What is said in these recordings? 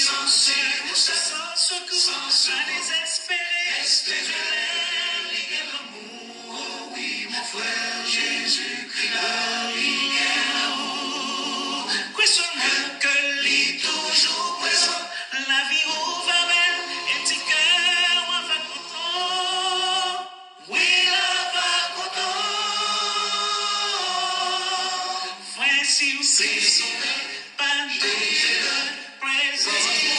sans secours, à désespérer, espérer, ligue l'amour, oh oui, mon frère Jésus-Christ, la ligue l'amour. Quoi seulement que l'île toujours présent, la vie ouvre belle, et petit cœur, on va content. Oui, on va content. Frère, si vous sauvez, pas de présent.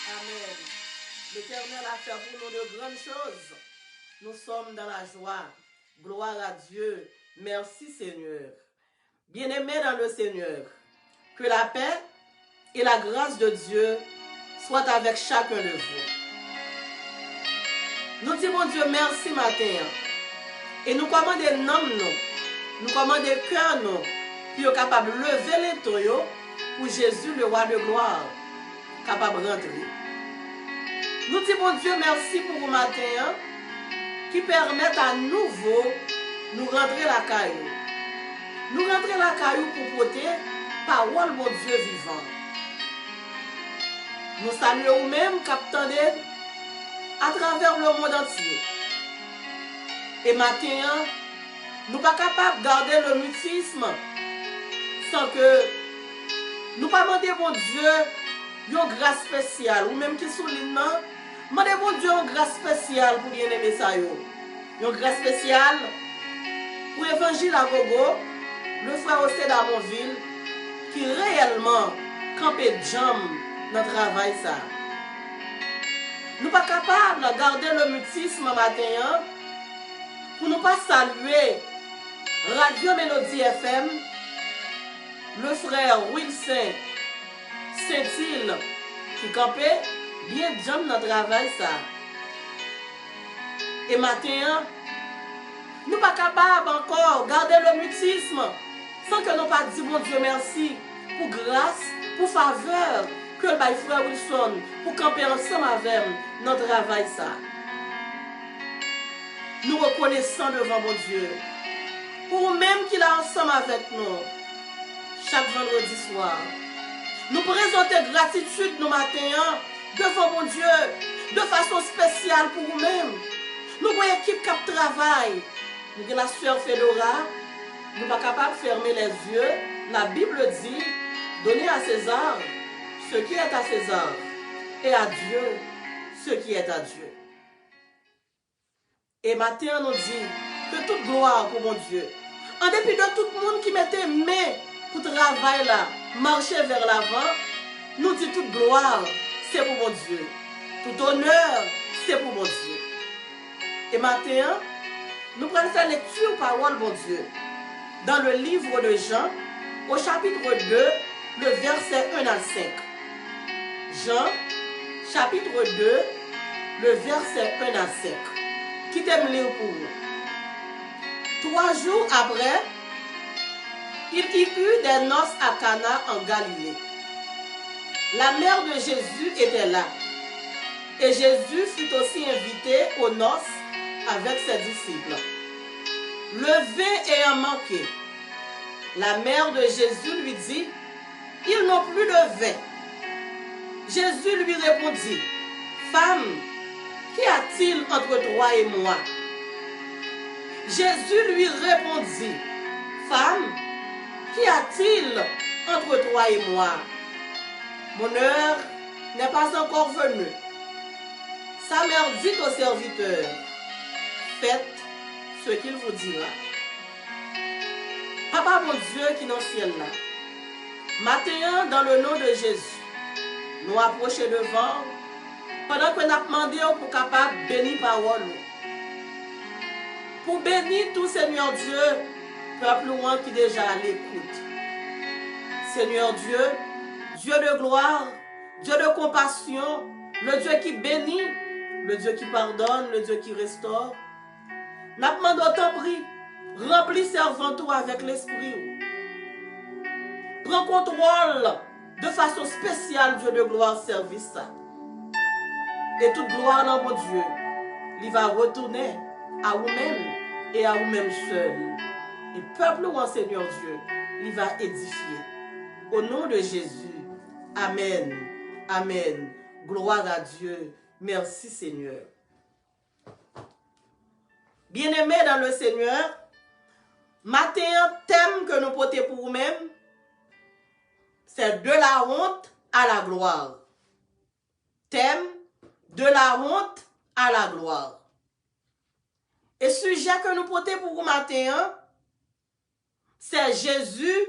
Amen. L'Éternel a fait pour nous de grandes choses. Nous sommes dans la joie. Gloire à Dieu. Merci Seigneur. Bien-aimés dans le Seigneur, que la paix et la grâce de Dieu soient avec chacun de vous. Nous disons Dieu merci matin. Et nous commandons nous commandons cœur nous, puis nous capable de lever les toyaux pour Jésus, le roi de gloire, capable de rentrer. Nous disons Dieu merci pour vous matin, qui permettent à nouveau nous rentrer la caillou. Nous rentrer la caillou pour porter parole mon Dieu vivant. Nous saluons même capitaine à travers le monde entier. Et maintenant, nous ne sommes pas capables de garder le mutisme sans que nous ne pas demander mon Dieu une grâce spéciale, ou même qui souligne, demander mon Dieu une grâce spéciale pour bien aimer ça. Une grâce spéciale pour l'évangile à Gogo, le frère Osté d'Amonville, qui réellement campait jam dans le travail. Ça. Nous ne sommes pas capables de garder le mutisme matin pour ne pas saluer Radio Mélodie FM, le frère Wilson Saint-Île qui campait bien jam dans le travail. Ça. Et matin, nous ne sommes pas capables encore de garder le mutisme sans que nous pas dire bon Dieu merci pour grâce, pour faveur que le frère Wilson pour camper ensemble avec notre travail. Ça. Nous reconnaissons devant mon Dieu pour même qu'il est ensemble avec nous chaque vendredi soir. Nous présentons gratitude nos matins devant mon Dieu de façon spéciale pour vous-même. Nous avons une équipe qui travaille. Nous avons la sœur Fedora. Nous ne sommes pas capables de fermer les yeux. La Bible dit, donnez à César ce qui est à César et à Dieu ce qui est à Dieu. Et maintenant, nous dit que toute gloire pour mon Dieu. En dépit de tout le monde qui mettait main pour travailler là, marcher vers l'avant, nous dit toute gloire, c'est pour mon Dieu. Tout honneur, c'est pour mon Dieu. Et maintenant, nous prenons faire lecture parole, mon Dieu, dans le livre de Jean, au chapitre 2, le verset 1 à 5. Jean, chapitre 2, le verset 1 à 5. Qui t'aime lire pour vous? 3 jours après, il y eut des noces à Cana en Galilée. La mère de Jésus était là. Et Jésus fut aussi invité aux noces avec ses disciples. Le vin ayant manqué, la mère de Jésus lui dit, « Ils n'ont plus de vin. » Jésus lui répondit, « Femme, qu'y a-t-il entre toi et moi? » Jésus lui répondit, « Femme, qu'y a-t-il entre toi et moi? Mon heure n'est pas encore venue. » Sa mère dit au serviteur, « Faites ce qu'il vous dira. » Papa mon Dieu qui est dans le ciel là, maintenant dans le nom de Jésus, nous approchons devant pendant que nous avons demandé pour capable bénir parole. Pour bénir tout Seigneur Dieu, peuple loin qui déjà à l'écoute. Seigneur Dieu, Dieu de gloire, Dieu de compassion, le Dieu qui bénit, le Dieu qui pardonne, le Dieu qui restaure. Nous demandons ton prix, remplis servant toi avec l'esprit. Prends contrôle de façon spéciale, Dieu de gloire, service ça. Et toute gloire dans mon Dieu, il va retourner à vous-même et à vous-même seul. Et peuple ou en Seigneur Dieu, il va édifier. Au nom de Jésus, Amen. Amen. Gloire à Dieu. Merci Seigneur. Bien-aimés dans le Seigneur, matin, thème que nous portons pour vous-même, c'est de la honte à la gloire. Thème, de la honte à la gloire. Et sujet que nous portons pour vous matin, c'est Jésus,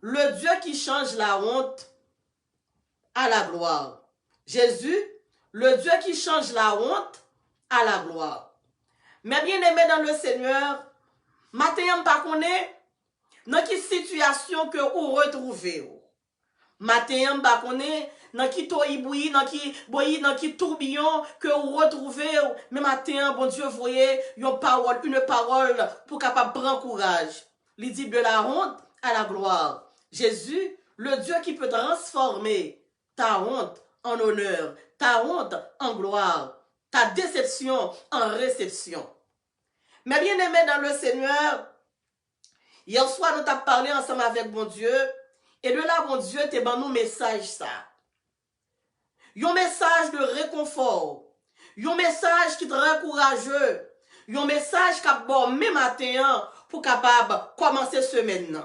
le Dieu qui change la honte à la gloire. Jésus, le Dieu qui change la honte à la gloire. Mais bien aimé dans le Seigneur, matin, pas connaît dans quelle situation que vous retrouvez. Matin, pas connaît dans qui toiboui, dans qui tourbillon que vous retrouvez. Mais matin, bon Dieu, voyez une parole pour capable prendre courage. Il dit de la honte à la gloire. Jésus, le Dieu qui peut transformer ta honte en honneur, ta honte en gloire, ta déception en réception. Mais bien aimé dans le Seigneur, hier soir nous avons parlé ensemble avec bon Dieu, et de là, bon Dieu, t'es ban nous message ça. Un message de réconfort, un message qui te rend courageux, un message qui a bon même matin pour capable commencer semaine.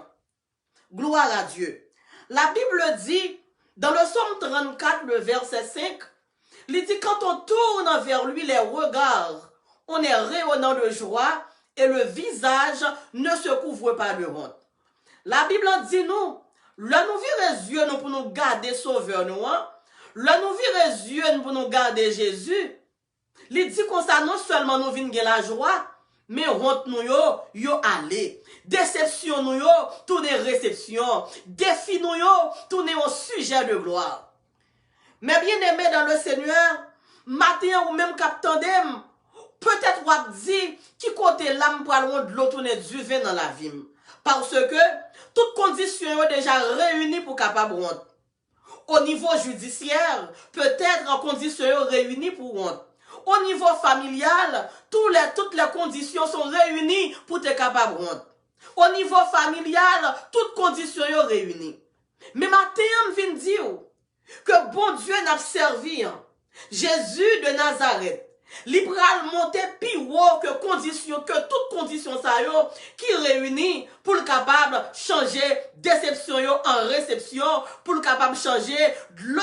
Gloire à Dieu. La Bible dit, dans le Psaume 34, le verset 5, il dit quand on tourne vers lui les regards, on est rayonnant de joie et le visage ne se couvre pas de honte. La Bible dit nous, là nous virons les yeux nous pour nous garder sauveur nous, là nous virons les yeux pour nous garder Jésus. Il dit qu'on ça non seulement nous vient la joie, mais honte nous yo allé. Déception nous yo tourne réception. Défi nous yo tourne au sujet de gloire. Mais bien aimé dans le Seigneur, matin ou même captandem, peut-être ou dit qui côté l'âme pour loin de l'eau tourner du vin dans la vie. Parce que toutes conditions sont déjà réunies pour capable honte. Au niveau judiciaire, peut-être en conditions réunies pour honte. Au niveau familial, toutes les conditions sont réunies pour être capable de honte. Au niveau familial, toutes conditions sont réunies. Mais matin, je viens dire que bon Dieu n'a servi Jésus de Nazareth. Il pral monter plus haut que toutes conditions ça yo qui réunit pour le capable changer déception yo en réception, pour le capable changer de l'eau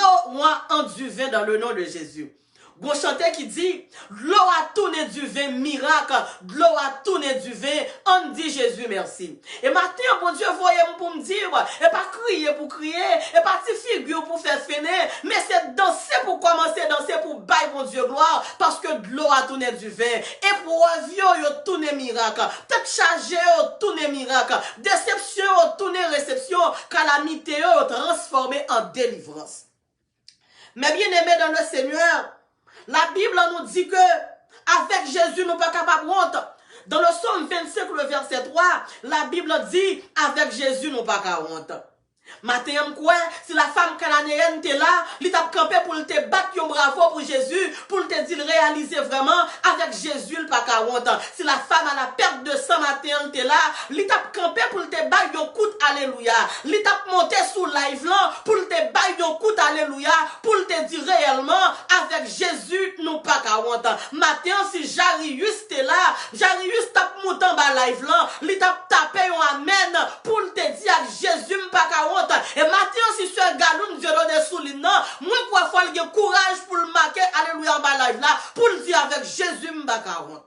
en du vin dans le nom de Jésus. Bon chanteur qui dit, l'eau a tourné du vin miracle, l'eau a tourné du vin, on dit Jésus merci. Et matin, bon Dieu, voyez pour me dire, et pas crier pour crier, et pas ti figure pour faire finir, mais c'est danser pour commencer, danser pour bailler bon Dieu gloire, parce que l'eau a tourné du vin, épreuve yo tourné miracle, tête chargée yo tourné miracle, déception yo tourné réception, calamité yo transformé en délivrance. Mais bien aimé dans le Seigneur, la Bible nous dit que avec Jésus, nous ne sommes pas capables de honte. Dans le Psaume 25, le verset 3, la Bible dit avec Jésus, nous ne sommes pas capables de honte. Matin, quoi, si la femme cananéenne était là, il t'a campé pour te battre un bravo pour Jésus, pour te dire réaliser vraiment avec Jésus, il pas qu'à honte. Si la femme à la perte de sang matin était là, il t'a campé pour te battre un coup alléluia. Il t'a monté sous live là pour te battre un coup alléluia, pour te dire réellement avec Jésus, nous pas qu'à honte. Matin, si Jarius était là, Jarius t'a monté en bas live là, il t'a tapé un amen pour te dire avec Jésus, pas qu'à honte. Et maintenant, si ce galon Dieu donne sous l'île, moi, quoi, faut le courage pour le marquer, alléluia, en bas live là, pour le dire avec Jésus, m'baka honte.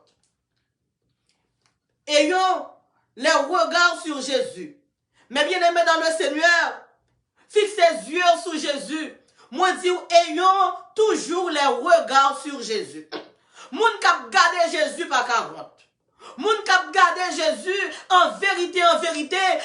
Ayons les regards sur Jésus. Mais bien aimé dans le Seigneur, fixe les yeux sur Jésus. Moi, dis, ayons toujours les regards sur Jésus. Moun kap gade Jésus, pas honte. Moun kap gade Jésus, en vérité,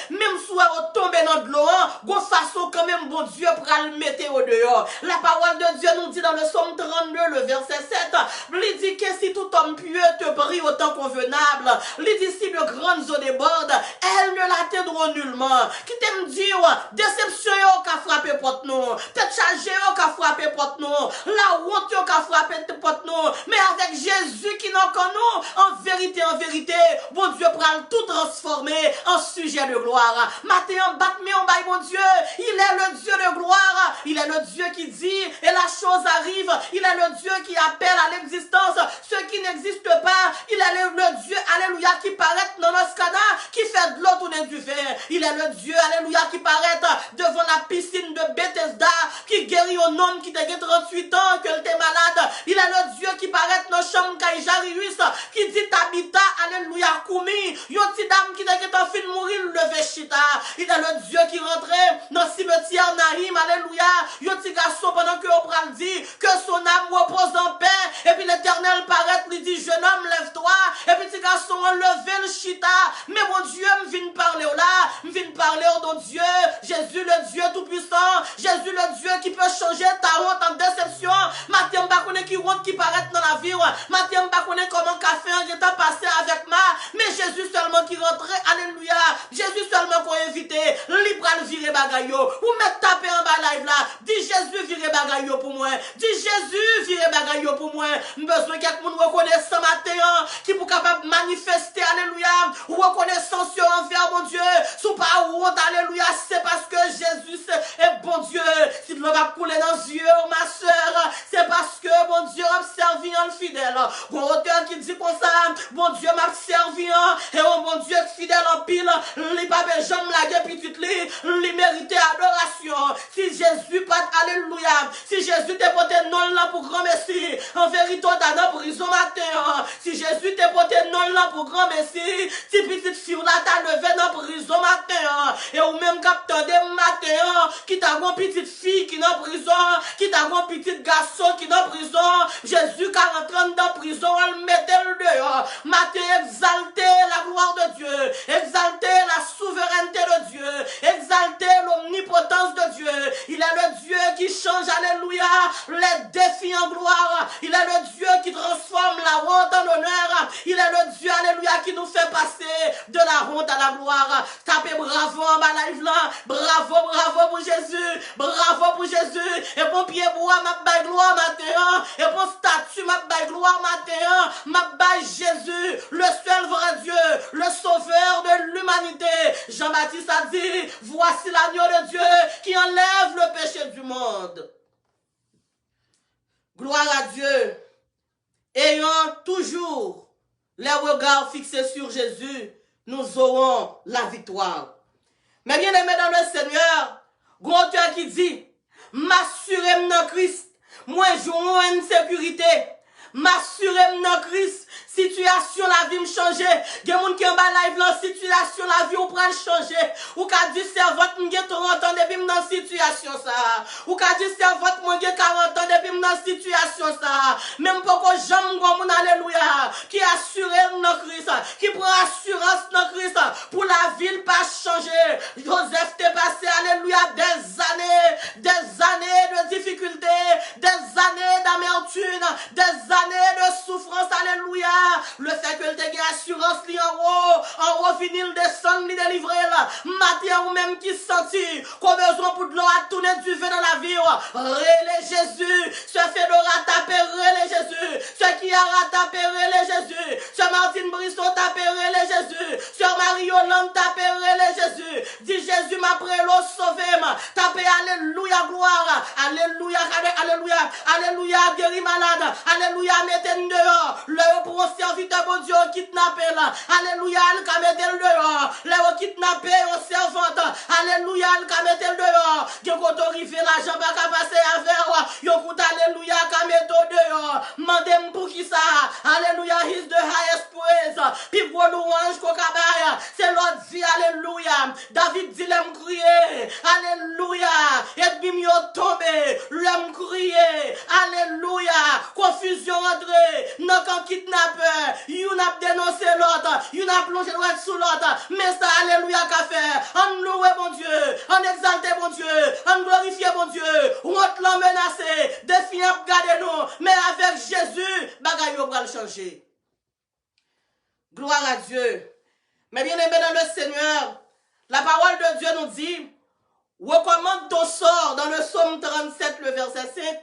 même soit on tombe dans de l'eau, gon façon quand même bon Dieu pral mettre au dehors. La parole de Dieu nous dit dans le Psaume 32, le verset 7, il dit que si tout homme pieux te prie au temps convenable, il dit si de grandes eaux débordent, elles ne l'atteindront nullement. Qui t'aime dire, déception yo ka frappé porte nous, tête chargée yo ka frappé porte nous, la honte yo ka frappé porte nous, mais avec Jésus qui n'en connaît nous, en vérité, bon Dieu prend tout transformer en sujet de gloire. Matin, batme en bail, mon Dieu, il est le Dieu de gloire, il est le Dieu qui dit, et la chose arrive, il est le Dieu qui appelle à l'existence ce qui n'existe pas, il est le Dieu, alléluia, qui paraît dans nos canards, qui fait de l'eau tourner du vin, il est le Dieu, alléluia, qui paraît devant la piscine de Bethesda, qui guérit un homme qui a 38 ans, que t'es malade, il est le Dieu qui paraît dans la chambre bagaille Jarius qui dit Tabitha, alléluia, Koumi, yon ti dame qui était en fin de mourir, levé chita. Il est le Dieu qui rentrait dans le cimetière Nahim, alléluia. Yon ti garçon pendant que on pral dit que son âme repose en paix. Et puis l'Éternel paraît, lui dit, jeune homme, lève-toi. Et puis ti garçon levé le chita. Mais mon Dieu, me vient parler là, me vient parler au Dieu, Jésus le Dieu tout-puissant, Jésus le Dieu qui peut changer ta honte en déception. Matin, m'pa connaît qui honte qui paraît dans la vie. Matin, m'pa connaît comment café en étant passé avec moi. Mais Jésus seulement qui rentrait, alléluia. Jésus seulement qu'on invité, libre à virer bagayo. Ou mettre taper en bas live là. Dis Jésus virer bagayo pour moi. Dis Jésus virer bagayo pour moi. Besoin quelqu'un reconnaisse ce matin qui pour capable manifester, alléluia. Ou reconnaissance envers mon Dieu. Sous pas honte, alléluia. C'est parce que Jésus est bon Dieu. Si tu vas couler dans les yeux, ma soeur, c'est parce que mon Dieu a servi en fidèle. Bon auteur qui dit comme ça, mon Dieu m'a servi et oh mon Dieu fidèle en pile, les papes j'aime la guerre petite li mérite adoration. Si Jésus pas alléluia, si Jésus t'est porté non là pour grand merci, en vérité dans prison matin. Si Jésus t'est porté non là pour grand merci, si petite fille là t'a levé dans prison matin et ou même capteur de matin qui t'a une petite fille qui dans prison, qui t'a un petit garçon qui dans prison, Jésus 40 ans dans prison, elle mettait le dehors. Matin exalter la gloire de Dieu, exalter la souveraineté de Dieu, exalter l'omnipotence de Dieu. Il est le Dieu qui change, alléluia, les défis en gloire. Il est le Dieu qui transforme la honte en honneur. Il est le Dieu, alléluia, qui nous fait passer de la honte à la gloire. Tapez bravo en bas live là. Bravo, bravo pour Jésus. Bravo pour Jésus. Et bon pied bois, ma baille gloire matin. Et bon statut, ma baille gloire matin. Ma baille Jésus, le seul vrai Dieu, le sauveur de l'humanité. Jean-Baptiste a dit, voici l'agneau de Dieu qui enlève le péché du monde. Gloire à Dieu. Ayant toujours les regards fixés sur Jésus, nous aurons la victoire. Mais bien aimé dans le Seigneur, gros Dieu qui dit, m'assurez dans Christ, moi j'aurai une sécurité. M'assurez dans Christ, situation la vie me changer. Il y a des gens qui en bas live la situation la vie ou prend changer. Ou qu'a dit servante m'gé 30 ans depuis dans situation ça. Ou qu'a dit servante m'gé 40 ans depuis dans situation ça. Même pourquoi j'aime mon alléluia qui assure dans Christ, qui prend assurance dans Christ pour la ville pas changer. Joseph t'est passé alléluia des années de difficultés, des années d'amertume, des années de souffrance, alléluia. Le fait que tu as assurance li en haut, finir descendre, li délivrer là. Matin ou même qui sentit qu'on a besoin pour de l'eau à tourner du vin dans la vie. Relais Jésus, ce fait de rataper, relais Jésus. Ce qui a ratapé, relais Jésus. Ce Martine Brisson tapé, relais Jésus. Ce Marie-Yolande tapé, relais Jésus. Dis Jésus m'a pris l'eau sauvé. Tapé, alléluia, gloire. Alléluia, alléluia, alléluia, guéri malade. Alléluia, mettez dehors. Le pour un serviteur bon Dieu kidnappé là. Alléluia, le ka mettez le dehors. Le kidnappé au servante. Alléluia, le ka mettez le dehors. Gen koto rive l'argent pas ka passer avec. Yo kout alléluia, ka mettez dehors. Mandem pour qui ça? Alléluia, is the highest praise. Puis pour louange ko kabaya. C'est l'autre dit alléluia. David dit l'aime crier. Alléluia. Et bim yo tombé. L'aime crier. Alléluia. Confusion entrée. Non quand kidnappeur. You n'a dénoncé l'autre. You n'a plongé l'autre sous l'autre. Mais ça alléluia qu'a fait. On loue mon Dieu. On exalte mon Dieu. On glorifie mon Dieu. On l'a menacé. Défi à garder nous. Mais avec Jésus, bagaille va le changer. Gloire à Dieu. Mais bien aimé dans le Seigneur, la parole de Dieu nous dit, recommande ton sort dans le psaume 37, le verset 5.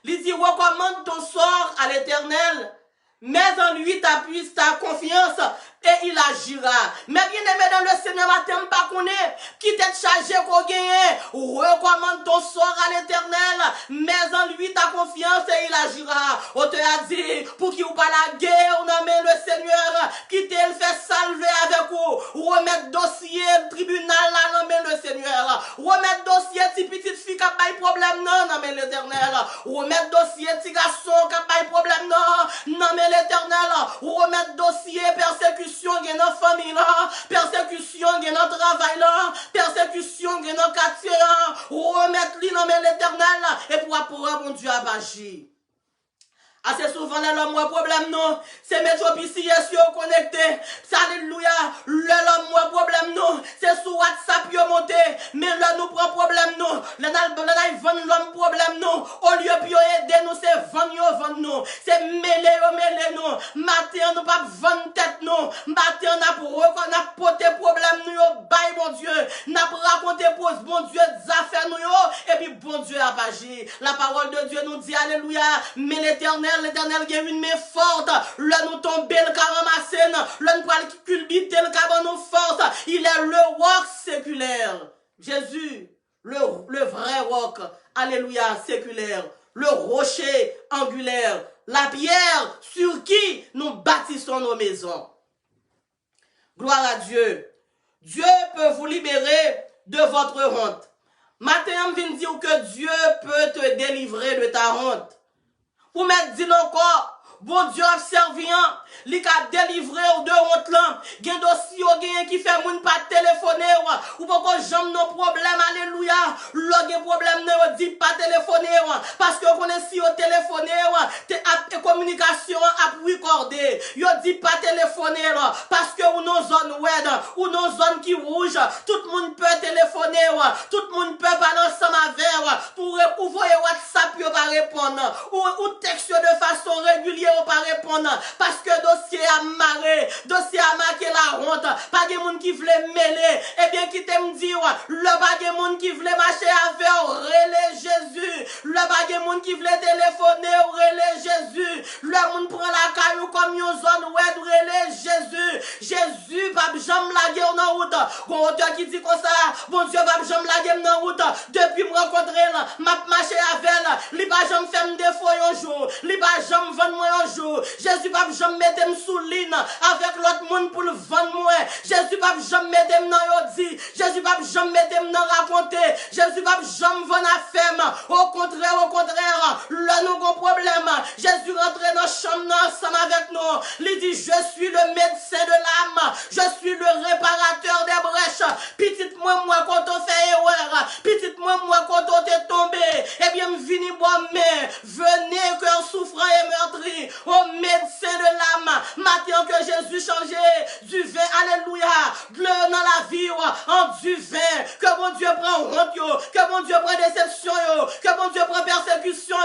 Il dit, recommande ton sort à l'Éternel, mets en lui ta confiance et il agira. Mais bien aimé dans le Seigneur, matin, pas connaît, qui t'est chargé qu'on gagne, recommande ton sort à l'Éternel, mets en lui ta confiance et il agira. On te a dit, pour qu'il ou pas la guerre, on a mis le Seigneur, quitter le fait salver avec vous, remettre dossier, tribunal là, non mais le Seigneur, remettre dossier, si petite fille qui a pas de problème, non mais l'Éternel, remettre dossier, si garçon qui a pas de problème, non mais l'Éternel, remettre dossier, persécution, il y a dans famille là, persécution, il y a dans travail là, persécution, il y a dans quartier là, remettre lui, non mais l'Éternel, et pour apprendre, mon Dieu, à agir. Assez souvent, l'homme a problème, non. C'est métropici, est connecté. Alléluia. L'homme a problème, non. C'est sur WhatsApp, yo monté. Mais là, nous prend problème, non. Là, l'homme problème, non. Au lieu de aider nous, c'est vendre nous. C'est mêler, non. Matin, nous pas vendre tête, non. Matin, on a porté problème, nous, yo. Bye, mon Dieu. N'a raconté pour bon Dieu, des affaires, nous, yo. Et puis, bon Dieu a agi. La parole de Dieu nous dit, alléluia. Mais l'Éternel a une main forte. Là nous tomber le cas ramassé. Là nous parle culbiter le cas nous force. Il est le roc séculaire. Jésus, le vrai roc. Alléluia, séculaire. Le rocher angulaire. La pierre sur qui nous bâtissons nos maisons. Gloire à Dieu. Dieu peut vous libérer de votre honte. Matin, je viens dire que Dieu peut te délivrer de ta honte. Pour mettre dit encore, bon Dieu a servi, li ka délivré de honte là. Gen dossier gen qui fait moun pas téléphoner ou pas qu'on jambe nos problèmes, alléluia. Log problème ne dit pas téléphoner parce que on est si au téléphoner te communication a recordé. Yo dit pas téléphoner parce que ou nos zone wed ou nos zone qui rouge, tout le monde peut téléphoner, tout le monde peut parler ensemble avec pour envoyer WhatsApp yo pas répondre ou texte de façon régulière ou pas répondre parce que dossier a marré, dossier a marqué la honte, pas de monde qui voulait mêler, et bien qui t'aime dire, le pas de monde qui voulait marcher avec, relais Jésus, le pas de monde qui voulait téléphoner, relais Jésus, le monde prend la caillou comme une zone oued, relais Jésus, pas jambe la guerre dans route, bon auteur qui dit comme ça, bon Dieu, pas jambe la guerre dans route, depuis me rencontrer, m'a marché avec elle, li pas jambe fait me défaut un jour, li pas jambe vendre moi un jour, Jésus pas jambe mettre me sous ligne avec l'autre monde pour le vendre moi. Jésus pas jamais mettre dans yodi. Jésus pas jamais mettre dans raconter. Jésus pas jamais vendre affaire. Au contraire, là nous avons problème. Jésus rentre dans la chambre ensemble avec nous. Il dit je suis le médecin de l'âme. Je suis le réparateur des brèches. Petite moi quand on fait erreur. Petite moi quand on est tombé. Eh bien vini moi-même. Venez cœur souffrant et meurtri. Au médecin de l'âme. Matin que Jésus changeait du vin, alléluia, de l'eau dans la vie, en du vin, que mon Dieu prend honte, que mon Dieu prend déception, que mon Dieu prend persécution,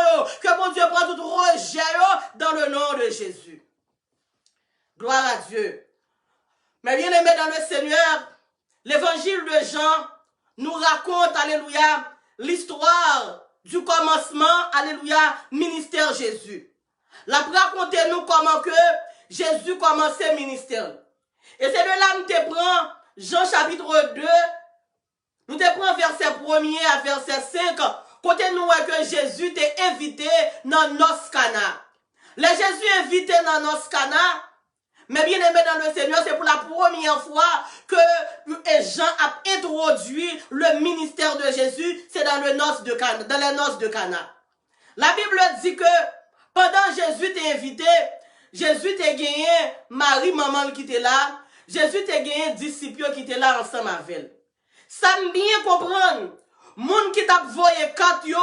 que mon Dieu prend tout rejet, dans le nom de Jésus. Gloire à Dieu. Mais bien aimé dans le Seigneur, l'évangile de Jean nous raconte, alléluia, l'histoire du commencement, alléluia, ministère Jésus. La raconter nous comment que Jésus commençait le ministère. Et c'est de là que nous te prend Jean chapitre 2, nous te prend verset 1er à verset 5, côté nous que Jésus t'a invité dans nos Cana. Les Jésus invité dans nos Cana, mais bien aimé dans le Seigneur, c'est pour la première fois que Jean a introduit le ministère de Jésus, c'est dans les noces de Cana. La Bible dit que pendant Jésus t'a invité, Jésus t'a gagné Marie, maman qui était là. Jésus t'a gagné disciples qui étaient là ensemble avec elle. Ça me bien comprendre. Moun qui t'a voyé quatre yo,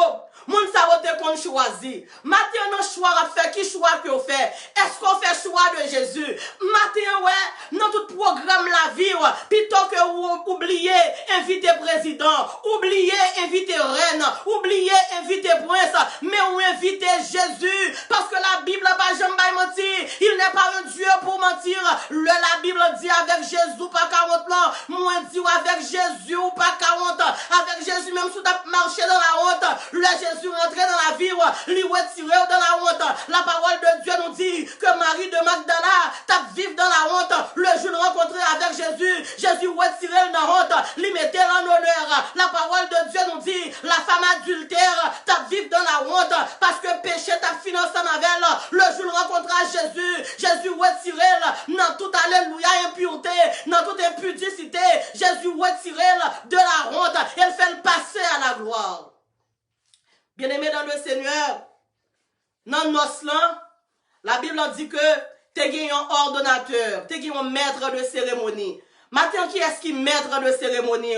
moun sa vote qu'on choisit. Matin, on choix à faire, qui choix qu'on fait? Est-ce qu'on fait choix de Jésus? Matin, ouais, dans tout programme la vie, ouais, plutôt que vous oubliez inviter président, oubliez inviter reine, oubliez inviter prince, mais ou inviter Jésus, parce que la Bible n'a pas jamais menti. Il n'est pas un Dieu pour mentir. La Bible dit avec Jésus pas 40 ans, moi dit avec Jésus pas 40 ans, avec Jésus même si tu as marché dans la honte, le Jésus rentré dans la vie, lui retiré dans la honte. La parole de Dieu nous dit que Marie de Magdala t'a vivre dans la honte. Le jour rencontré avec Jésus, Jésus retiré dans la honte, lui mettait en honneur. La parole de Dieu nous dit la femme adultère t'a vivre dans la honte parce que péché t'a financé avec elle. Le jour rencontré Jésus, Jésus retiré toute alléluia impureté, dans toute impudicité, Jésus retire de la honte et elle fait le passer à la gloire. Bien-aimé dans le Seigneur, dans nos là, la Bible dit que tu es un ordonnateur, tu es un maître de cérémonie. Maintenant, qui est-ce qui est maître de cérémonie?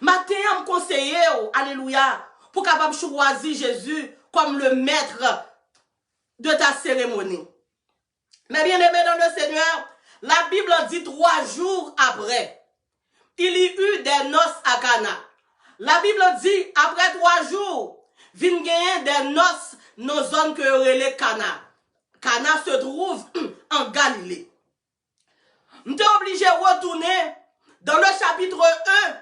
Maintenant, je me conseille, alléluia, pour capable choisir Jésus comme le maître de ta cérémonie. Mais bien aimé dans le Seigneur, la Bible dit 3 jours après, il y eut des noces à Cana. La Bible dit, après 3 jours, vin gagner des noces dans zone que relais Cana. Cana se trouve en Galilée. Je suis obligé de retourner dans le chapitre 1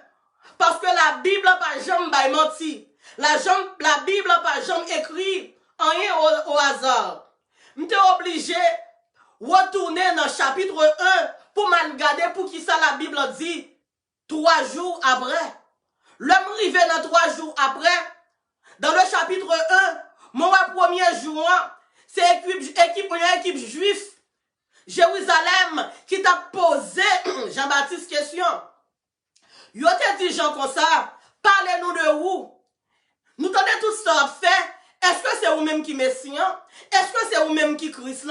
parce que la Bible pas jamais menti. La Bible pas jamais écrit rien au hasard. Je suis obligé de retourner dans le chapitre 1 pour me regarder pour qui ça la Bible dit 3 jours après. L'homme arrivé dans 3 jours après, dans le chapitre 1, mon premier jour, c'est équipe juive Jérusalem qui t'a posé Jean-Baptiste question. Yo te dit Jean comme ça, parlez-nous de où? Nous t'en tout ça fait. Est-ce que c'est vous-même qui Messie? Est-ce que c'est vous-même qui Christ?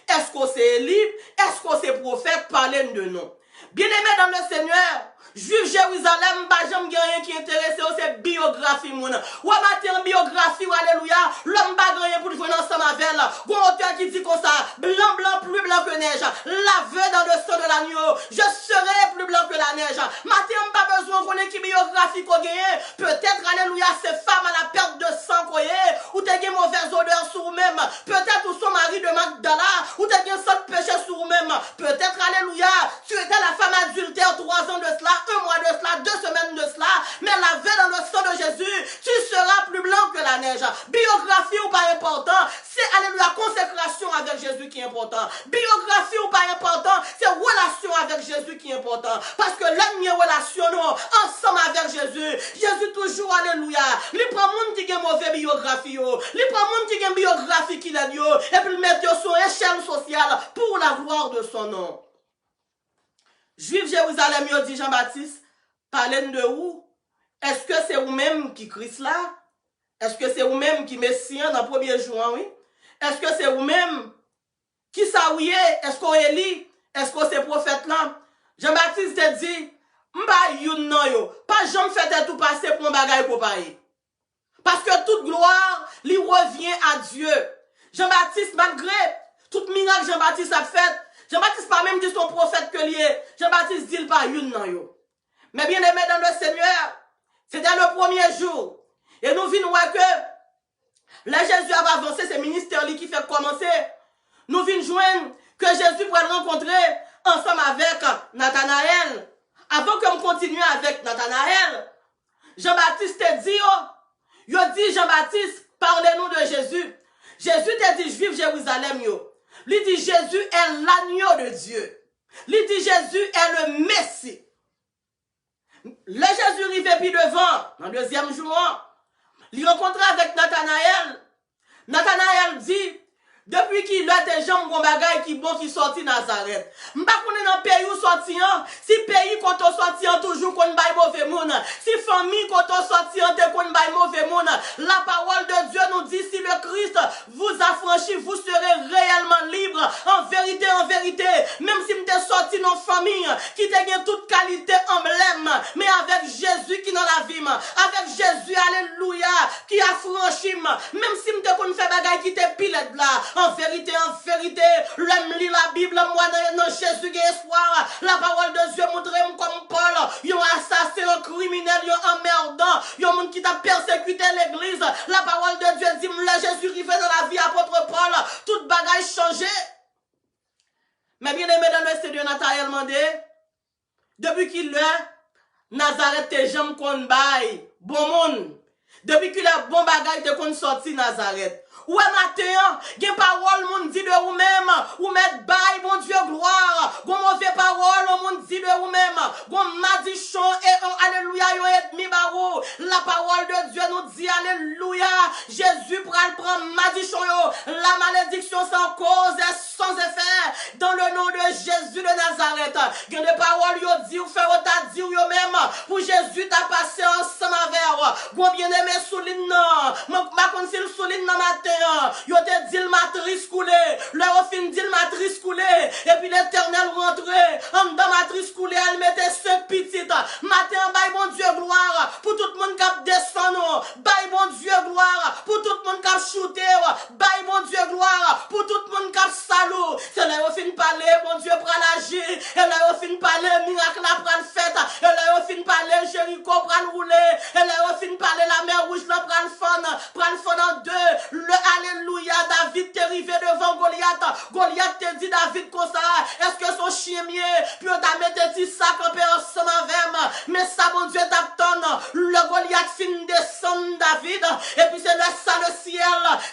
Est-ce que c'est Élie? Est-ce que c'est prophète? Parlez-nous de nous. Bien-aimé dans le Seigneur, Juif Jérusalem, pas jamais rien qui intéresse, c'est biographie, mon. Ou matin biographie, alléluia, l'homme pas rien pour jouer ensemble avec elle. Bon auteur qui dit comme ça, blanc, blanc, plus blanc que neige, lavé dans le sang de l'agneau, je serai plus blanc que la neige. Matin, pas besoin qu'on ait qui biographie qu'on gagne. Peut-être, alléluia, ces femmes à la perte de sang qu'on ait, ou t'as une mauvaise odeur sur vous-même. Peut-être ou son mari de Magdala, ou t'as un seul péché sur vous-même. Peut-être, alléluia, tu étais la femme adultère 3 ans de cela, 1 mois de cela, 2 semaines de cela, mais lavé dans le sang de Jésus, tu seras plus blanc que la neige. Biographie ou pas important, c'est alléluia, consécration avec Jésus qui est important. Biographie ou pas important, c'est relation avec Jésus qui est important. Parce que l'année relation ensemble avec Jésus, Jésus toujours alléluia. Il prend monde qui a mauvaise biographie, il prend monde qui a une biographie qui l'a dit, et puis le mettre sur échelle sociale pour la gloire de son nom. Juif Jérusalem, yo dit Jean-Baptiste, parlez de où? Est-ce que c'est vous-même qui Christ là? Est-ce que c'est vous-même qui Messie dans le premier jour, oui? Est-ce que c'est vous-même qui ça oui? Est-ce qu'on est Élie? Est-ce que c'est prophète là? Jean-Baptiste te dit, m'ba youn nan yo, pas jamais fait tout passer pour un bagay pour payer. Parce que toute gloire lui revient à Dieu. Jean-Baptiste, malgré tout miracle Jean-Baptiste a fait, Jean-Baptiste pas même dit son prophète que lié. Jean-Baptiste dit pas une nan yo. Mais bien aimé dans le Seigneur, c'était le premier jour. Et nous venons voir que là Jésus a avancé, c'est ministère qui fait commencer. Nous venons joindre que Jésus pourrait rencontrer ensemble avec Nathanaël. Avant qu'on continue avec Nathanaël, Jean-Baptiste te dit, yo dit Jean-Baptiste, parlez-nous de Jésus. Jésus te dit, juif Jérusalem yo. Lui dit Jésus est l'agneau de Dieu. Lui dit Jésus est le Messie. Le Jésus arrivé puis devant, dans le deuxième jour, il rencontre avec Nathanaël. Nathanaël dit, depuis qu'il a des gens bon bagay qui bon qui sorti Nazareth. M'pa connait dans pays où sorti si pays quand on sorti toujours qu'on bail mauvais monde. Si famille quand on sorti te qu'on bail mauvais monde. La parole de Dieu nous dit si le Christ vous affranchit, vous serez réellement libre. En vérité, même si m'te sorti dans famille qui te gagne toute qualité emblème, mais avec Jésus qui dans la vie, avec Jésus alléluia qui affranchit, même si m'te qu'on fait bagay qui te pile là. En vérité, l'homme lit la Bible, moi, dans Jésus, qui espoir. La parole de Dieu montre comme Paul, yon assassin, un criminel, yon emmerdant, yon monde qui t'a persécuté l'église. La parole de Dieu dit, là, Jésus arrivé dans la vie, apôtre Paul, toute bagaille changé. Mais bien aimé dans le Seigneur, Nathanaël demandé, depuis qu'il est, Nazareth, tes jambes qu'on baille, bon monde. Depuis qu'il a bon bagaille de qu'on sorti Nazareth. Ou matin, gen parole moun dit de ou même, ou met bail bon Dieu gloire, gon mauvais parole moun dit de ou même, gon madichon et alléluia yo ennemi barou. La parole de Dieu nous dit alléluia, Jésus prend madichon yo, la malédiction sans cause et sans effet. Dans le nom de Jésus de Nazareth. Il y a des paroles, yo dit, ou fait, ou t'a dit, ou yo même, pour Jésus t'a passé ensemble avec. Bon bien-aimé souligne, ma conseil souligne dans matin, yo te dit le matrice coulé, leur fin dit le matrice coulé, et puis l'Éternel rentrait, en dans matrice coulé, elle mettait 5 petites. Matin, bye mon Dieu gloire, pour tout le monde qui a descendu, bye mon Dieu gloire, pour tout le monde qui a shooté, bye mon Dieu gloire, pour tout le monde qui a salou. C'est là où fin parler, mon Dieu prend l'agir, et là où fin parler, miracle là prend le fait, et là où fin parler, Jéricho prend le rouler, et là où fin parler, la mer rouge là prend le fond en deux. Le alléluia, David t'est arrivé devant Goliath. Goliath te dit David comme ça, est-ce que son chien mieux, puis on t'a mis un petit sac en paix ensemble avec, mais ça mon Dieu t'attend, le Goliath fin descendre David, et puis c'est là ça le ciel,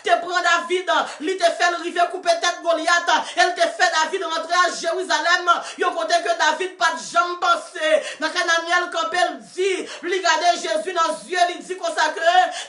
te prend David, il te fait le rivet couper tête Goliath, elle te fait David rentrer à Jérusalem, yon côté que David pas de jambes pensé, dans Daniel quand elle dit, regardez Jésus dans les yeux, il dit consacré,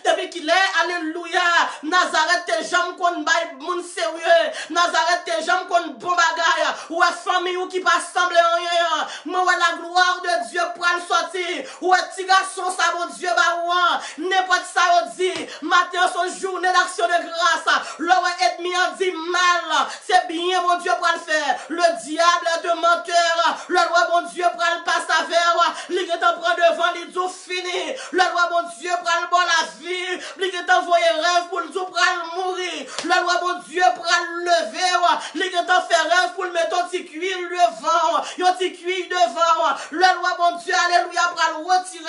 depuis qu'il est, alléluia, Nazareth tes jambes qu'on baille moun sérieux, Nazareth tes jambes qu'on bon bagaille, ou à famille ou qui pas semble rien, moi la gloire de Dieu pour le sortir, ou un petit garçon ça mon Dieu bah ouan, n'importe ça on dit, matin son journée d'action de grâce, l'homme ennemi en dit mal, c'est bien mon Dieu pour le faire, le diable est de menteur, le roi mon Dieu pour le passe à faire, il est en prend devant les dos fini, le roi mon Dieu pour le bon la vie, il est envoyé rêve pour le tout pour le mourir, le roi mon Dieu pour le lever, il est en fait rêve pour le mettre un petit cuir devant, un petit cuir devant, le roi mon Dieu, alléluia, pour le retirer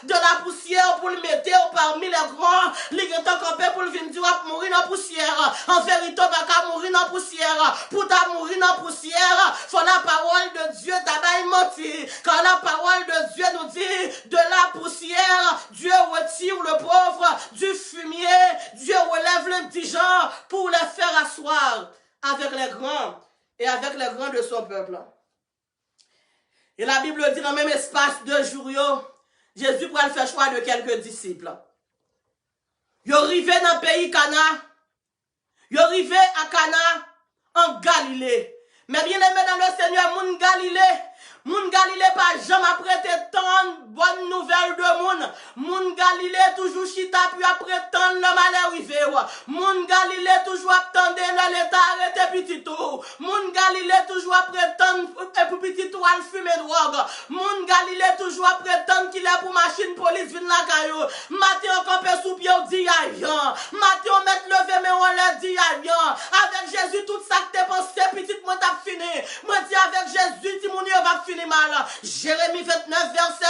de la poussière pour le mettre parmi les grands, il est en campé pour le venir mourir dans la poussière, en vérité, il va mourir dans la poussière, pour ta mourir dans la poussière, faut la parole de Dieu t'as menti, quand la parole de Dieu nous dit, de la poussière, Dieu retire le pauvre du fumier, Dieu relève l'indigent pour les faire asseoir avec les grands et avec les grands de son peuple. Et la Bible dit dans le même espace de jours, Jésus pourra faire choix de quelques disciples. Ils arrivaient dans le pays Cana, ils arrivaient à Cana en Galilée. Mais bien aimé dans le Seigneur, moun Galilée pas jamais prêté tant de bonnes nouvelles de moun Galilée toujours chita puis après tant le mal arrivé. Moun Galilée toujours attendait dans l'état arrêté petit tout. Moun Galilée toujours après tant pour petit tout al fumer drogue. Moun Galilée toujours après tant qu'il est pour machine police vinn la caillou. Matin on campé sous pied on dit aïe. Matin on met levé mais on leur dit aïe. Avec Jésus tout ça que t'es pensé petit moi t'as fini. Moi dis avec Jésus ti mon va finir mal. Jérémie 29 verset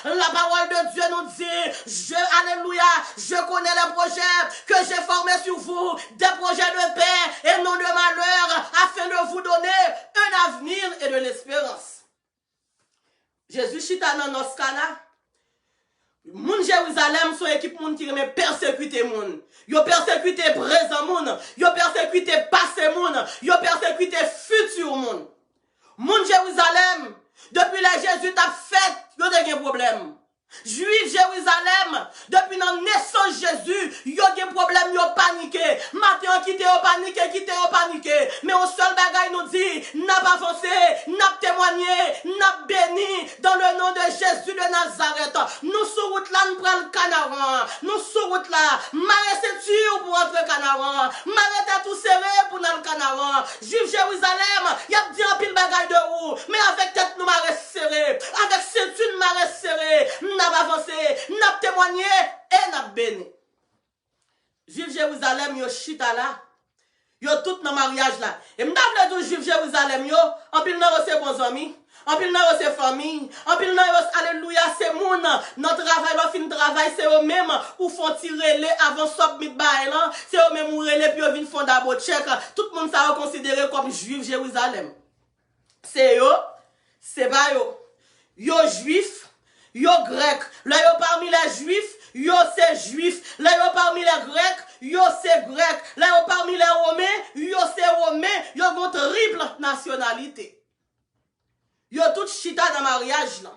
11, la parole de Dieu nous dit, alléluia, je connais les projets que j'ai formés sur vous, des projets de paix et non de malheur, afin de vous donner un avenir et de l'espérance. Jésus chita dans nos Cana. Moun Jérusalem son équipe moun qui remet persécuter moun. Yo persécuté présent moun, yo persécuté passé moun, yo persécuté futur moun. Moun Jérusalem, depuis la Jésus t'a fait, yo de gen problème. Juif Jérusalem, depuis la naissance Jésus, yo gen problème, yo paniqué. Matin, quitte yo paniqué. Mais au seul bagay nous dit, n'a pas avancé, n'a témoigné, n'a béni, dans le nom de Jésus de Nazareth. Nous sur route là, nous prenons le canaran. Nous sur route là, marre ceinture pour entrer canaran. Marre tout serré pour dans le canaran. Juif Jérusalem, y a dit un pile bagay de roue, mais avec tête nous marre serré, avec ceinture marre serré. N'a avancé, n'a témoigné et n'a béni. Juif Jérusalem, yo chita là, yo tout dans mariage là. Et m'davle tout Juif Jérusalem yo, en pile nan c'est bons amis, en pile nan c'est famille, en pile nan alléluia c'est moun, notre travail, leur fin travail, c'est eux même ou font tirer les avant sop mit bail là, c'est eux même ou relé puis vinn font d'abord check, tout le monde ça considéré comme Juif Jérusalem. C'est eux, c'est pas yo. Yo juif, yo grec, là yo parmi les juifs, yo c'est juif, là yo parmi les grecs, yo c'est grec, là yo parmi les romains, yo c'est romain, yo ont triple nationalité. Yo tout chita dans mariage là.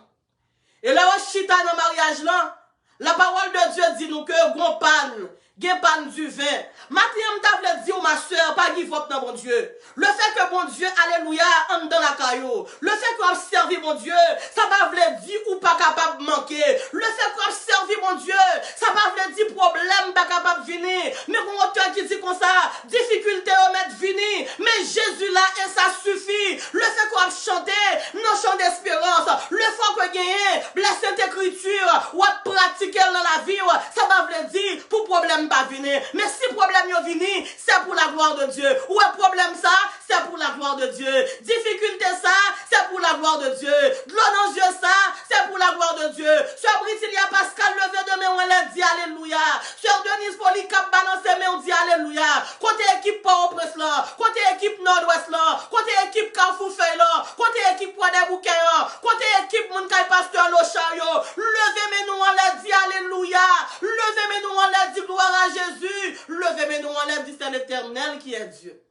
Et là yo chita dans mariage là, la parole de Dieu dit nous que gon panne gen pan du vin. Maintenant, m'ta vle dire ma soeur, pas give up dans bon Dieu. Le fait que bon Dieu, alléluia, entre dans la caillou. Le fait qu'on a servi bon Dieu, ça va vle dire ou pas capable de manquer. Le fait qu'on a servi bon Dieu, ça va vle dire problème pas capable de venir. Mais mon auteur qui dit comme ça, difficulté au mettre venir. Mais Jésus là, et ça suffit. Le fait qu'on a chanté, nos chants d'espérance, le fait qu'on a gagné, la Sainte Écriture, ou a pratiqué dans la vie, ça va vle dire pour problème pas venir. Mais si problème yo vini, c'est pour la gloire de Dieu. Ou un problème ça, c'est pour la gloire de Dieu. Difficulté ça, c'est pour la gloire de Dieu. De l'eau dans les yeux ça, c'est pour la gloire de Dieu. Sœur Britilia Pascal, levé de main, on l'a dit alléluia. Sœur Denise Polycap, balancé, mais on dit alléluia. Côté équipe Port-au-Prince là, côté équipe Nord-Ouest là, côté équipe Carrefour Fay là, côté équipe Poids des Bouquets là, côté équipe Mounkaï Pasteur Lochayo. Levez mais nous, on l'a dit alléluia. Levez mais nous, on l'a dit gloire à Jésus. Levez mais nous, on l'a dit c'est l'Éternel qui est Dieu.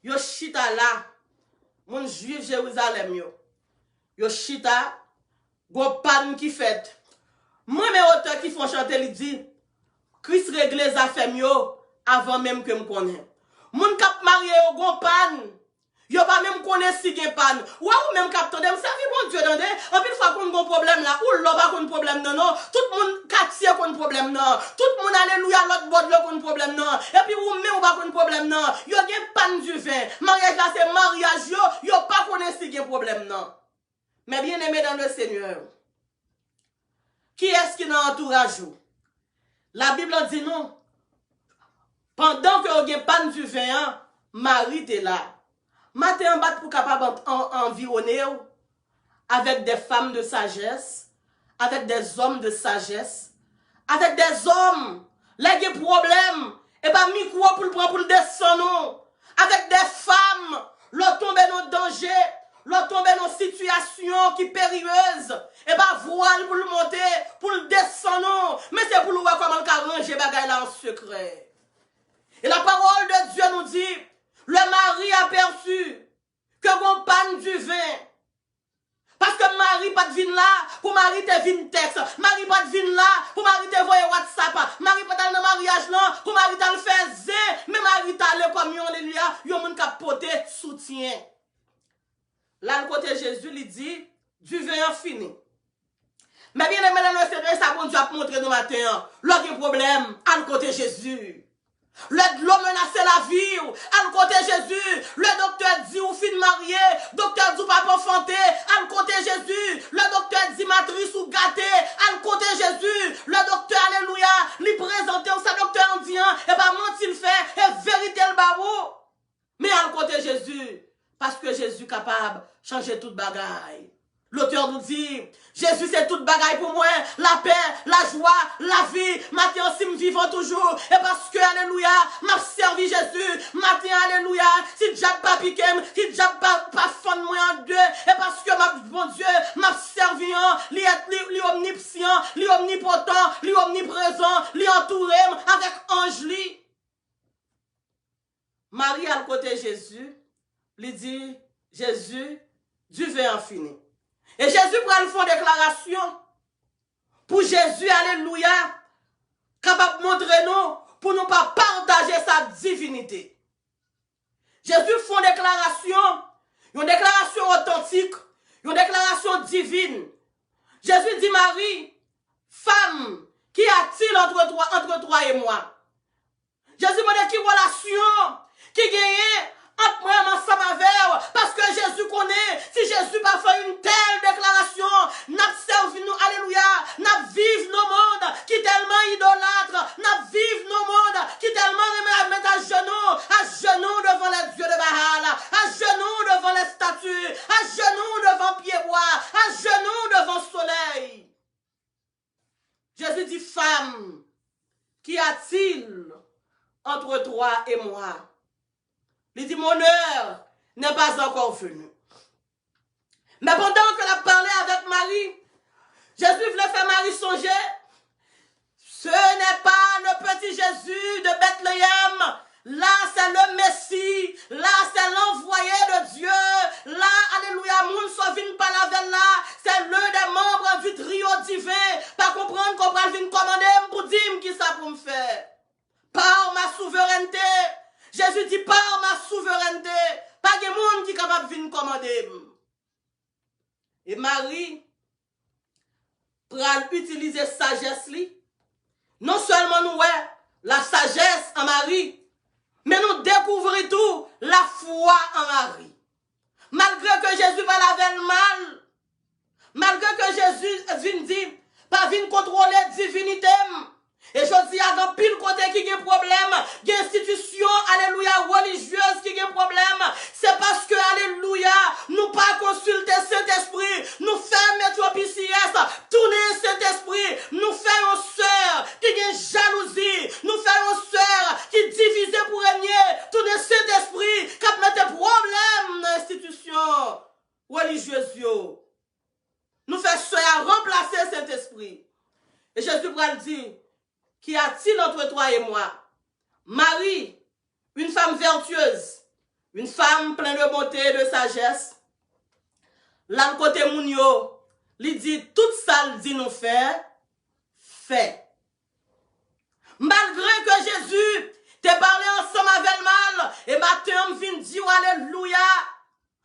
Yo chita là, mon juif Jérusalem yo. Yo chita, go pan qui fait. Moi mes auteurs qui font chanter li dit, Christ règle les affaires yo avant même que me connaisse. Moun kap marié yo go pan. Yo pas même connaît si gen pan. Ou même kap tande, me servi bon Dieu tande. En plus fois qu'on gon problème là, ou l'on pas kon problème non. Tout monde quartier kon problème non. Tout monde alléluia l'autre bord là kon problème non. Et puis ou même ou pas kon problème non. Yo gen pan du vin. Mariage là c'est mariage yo pas connaît si gen problème non. Mais bien aimé dans le Seigneur. Qui est-ce qui dans entourage ou? La Bible dit non. Pendant que vous avez pan du vin, Marie est là. Matin en bas pour capable environner avec des femmes de sagesse, avec des hommes de sagesse, avec des hommes, les problèmes, et pas micro pour le prendre pour le descendre, avec des femmes, l'on tombe dans danger, l'on tombe dans situation qui périlleuse, et pas voile pour le monter, pour le descendre, mais c'est pour le voir comment on ranger bagay là en secret. Et la parole de Dieu nous dit, le mari a perçu que mon pan du vin. Parce que Marie pas de vin là, pour Marie te vin texte. Marie pas de vin là, pour Marie te voye WhatsApp. Marie pas dans le mariage là, pour Marie t'en le fait zé. Mais Marie t'allait comme yon alléluia, yon moun capote soutien. Là, le côté Jésus lui dit, du vin fini. Mais bien aimé dans le Seigneur, ça bon Dieu a montré nous matin. L'autre problème, à le côté Jésus. L'eau menace la vie, à le côté Jésus. Le docteur dit ou fin marié, docteur dit pas enfanté, à le côté Jésus. Le docteur dit matrice ou gâté, à le côté Jésus. Le docteur, alléluia, lui présente ou sa docteur en disant, et pas mentir fait, et vérité le barreau. Mais à le côté Jésus, parce que Jésus est capable de changer toute bagaille. L'auteur nous dit, Jésus c'est toute bagaille pour moi, la paix, la joie, la vie. Maintenant si nous vivons toujours, et parce que, alléluia, m'a servi Jésus. Maintenant, alléluia, si diable pas piqué, si diable pas fond moi en deux, et parce que, mon Dieu, m'a servi, li omniscient, li omnipotent, li omniprésent, li entouré avec ange li. Marie à le côté Jésus, lui dit, Jésus, du vin fini. Et Jésus prend le fond déclaration pour Jésus, alléluia, capable de montrer nous, pour nous pas partager sa divinité. Jésus font une déclaration authentique, une déclaration divine. Jésus dit, Marie, femme, qu'y a-t-il entre toi et moi? Jésus me dit, qui relation, qui gagne entre moi et ensemble avec, parce que Jésus connaît, si Jésus n'a pas fait une telle déclaration, n'a servi nous, alléluia, n'a vive nos mondes, qui tellement idolâtre, n'a vive nos mondes, qui tellement mettre à genoux devant les dieux de Baal, à genoux devant les statues, à genoux devant pied-bois, à genoux devant soleil. Jésus dit, femme, qu'y a-t-il entre toi et moi? Il dit, mon heure n'est pas encore venue. Mais pendant qu'elle a parlé avec Marie, Jésus voulait faire Marie songer. Ce n'est pas le petit Jésus de Bethléem. Là, c'est le Messie. Là, c'est l'envoyé de Dieu. Là, alléluia, moun so vin pas avec là, c'est l'un des membres du trio divin. Pas comprendre qu'on va venir commander pour dire qui ça pour me faire. Par ma souveraineté. Jésus dit par ma souveraineté. Pas de monde qui est capable de venir commander. Et Marie, pour utiliser sagesse, non seulement nous, la sagesse en Marie, mais nous découvrons tout la foi en Marie. Malgré que Jésus va laver le mal, malgré que Jésus vient dire, pas vient contrôler la divinité. Et je dis à un pile côté qui a un problème, il y a une institution, alléluia, religieuse qui a un problème. C'est parce que, alléluia, nous pas consulter cet esprit, nous faisons mettre PCS, tourner cet esprit, nous faisons sœur qui a une jalousie, nous faisons sœur qui divise pour régner, tourner cet esprit qui a mis des problèmes dans l'institution religieuse. Nous faisons sœur remplacer cet esprit. Et Jésus va le dire, qu'y a-t-il entre toi et moi? Marie, une femme vertueuse, une femme pleine de bonté et de sagesse. Là, le côté mounio, lui dit, tout ça, le dit nous faire, fait. Malgré que Jésus t'ait parlé ensemble avec le mal, et matin, vient dire, alléluia,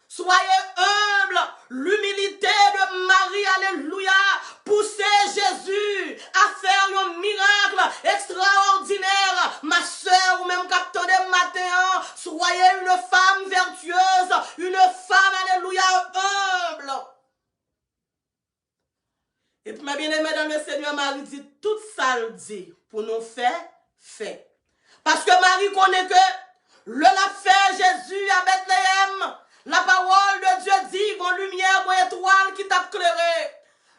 soyez humble, l'humilité de Marie, alléluia, poussez Jésus à faire un miracle extraordinaire. Ma soeur ou même capteur de matin, soyez une femme vertueuse, une femme, alléluia, humble. Et puis, ma bien-aimée dans le Seigneur, Marie dit, tout ça le dit, pour nous faire, fait. Parce que Marie connaît que le l'a fait Jésus à Bethléem. La parole de Dieu dit, mon lumière, mon étoile qui t'a éclairé.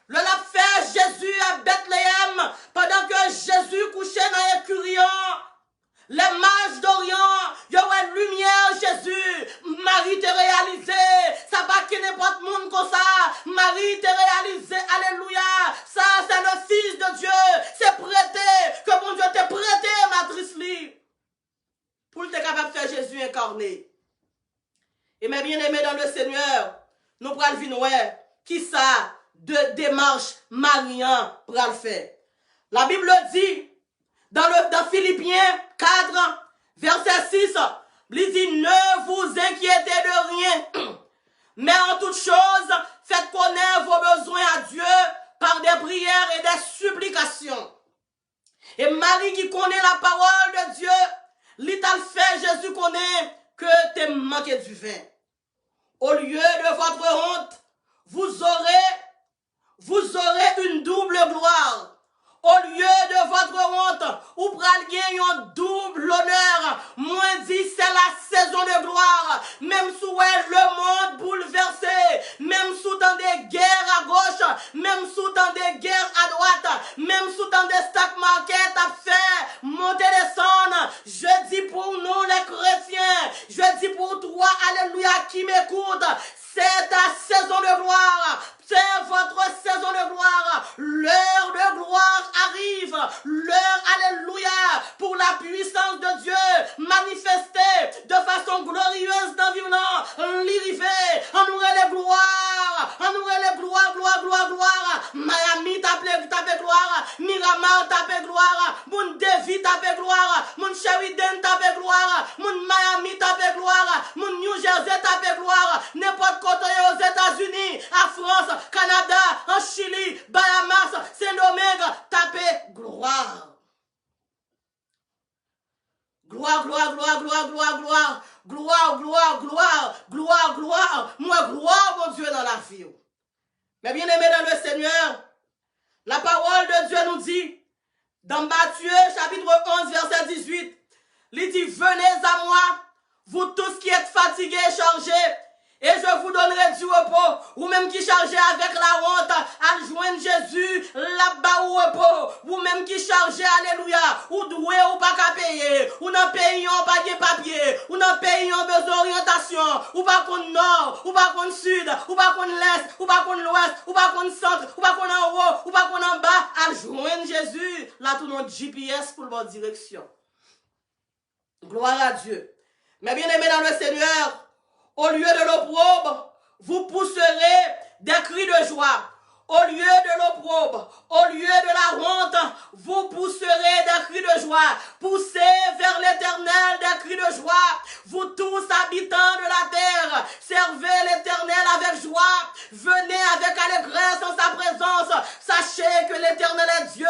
Le l'a fait Jésus à Bethléem, pendant que Jésus couchait dans l'écurion. Les mages d'Orient, il y aurait lumière Jésus. Marie t'a réalisé. Ça va que n'importe monde comme ça. Marie t'a réalisé. Alléluia. Ça, c'est le Fils de Dieu. C'est prêté. Que mon Dieu t'a prêté, matrice li. Pour être capable de faire Jésus incarné. Et mes bien-aimés dans le Seigneur, nous prenons le vin, qui ça de démarche Marian pral faire. La Bible dit, dans Philippiens 4, verset 6, il dit, ne vous inquiétez de rien, mais en toute chose, faites connaître vos besoins à Dieu par des prières et des supplications. Et Marie qui connaît la parole de Dieu, l'ital fait Jésus connaît que t'es manqué du vin. Au lieu de votre honte, vous aurez une double gloire. Au lieu de votre honte, vous prenez un double honneur. Moi dit, c'est la saison de gloire. Même sous le monde bouleversé, même sous dans des guerres à gauche, même sous dans des guerres à droite, même sous dans des stock market à faire, monter, descendre. Je dis pour nous les chrétiens, je dis pour toi, alléluia, qui m'écoute, c'est ta saison de gloire. C'est votre saison de gloire. L'heure de gloire arrive. L'heure, alléluia, pour la puissance de Dieu manifestée de façon glorieuse dans vivant. L'irivé, en nous les gloires. En nous les gloires, gloire, gloire, gloire. Miami tape gloire. Miramar tape gloire. Mon David tape gloire. Mon Sheridan tape gloire. Mon Miami tape gloire. Mon New Jersey tape gloire. N'importe côté aux États-Unis, à France, Canada, en Chili, Bahamas, Saint-Domingue, tapez gloire. Gloire, gloire, gloire, gloire, gloire, gloire, gloire, gloire, gloire, gloire, gloire, moi gloire, mon Dieu, dans la vie. Mais bien aimé dans le Seigneur, la parole de Dieu nous dit, dans Matthieu, chapitre 11, verset 18, il dit, venez à moi, vous tous qui êtes fatigués et chargés, et je vous donnerai du repos, ou même qui chargez avec la honte, à joindre Jésus là-bas au repos, ou même qui chargez, alléluia, ou doué ou pas qu'à payer, ou dans pays on pas de papier, ou dans pays on besoin d'orientation, ou pas qu'on nord, ou pas qu'on sud, ou pas qu'on l'est, ou pas qu'on l'ouest, ou pas qu'on centre, ou pas qu'on en haut, ou pas qu'on en bas, à joindre Jésus, là tout notre GPS pour la bonne direction. Gloire à Dieu. Mais bien aimé dans le Seigneur, au lieu de l'opprobre, vous pousserez des cris de joie. Au lieu de l'opprobre, au lieu de la honte, vous pousserez des cris de joie. Poussez vers l'Éternel des cris de joie. Vous tous habitants de la terre, servez l'Éternel avec joie. Venez avec allégresse en sa présence. Sachez que l'Éternel est Dieu.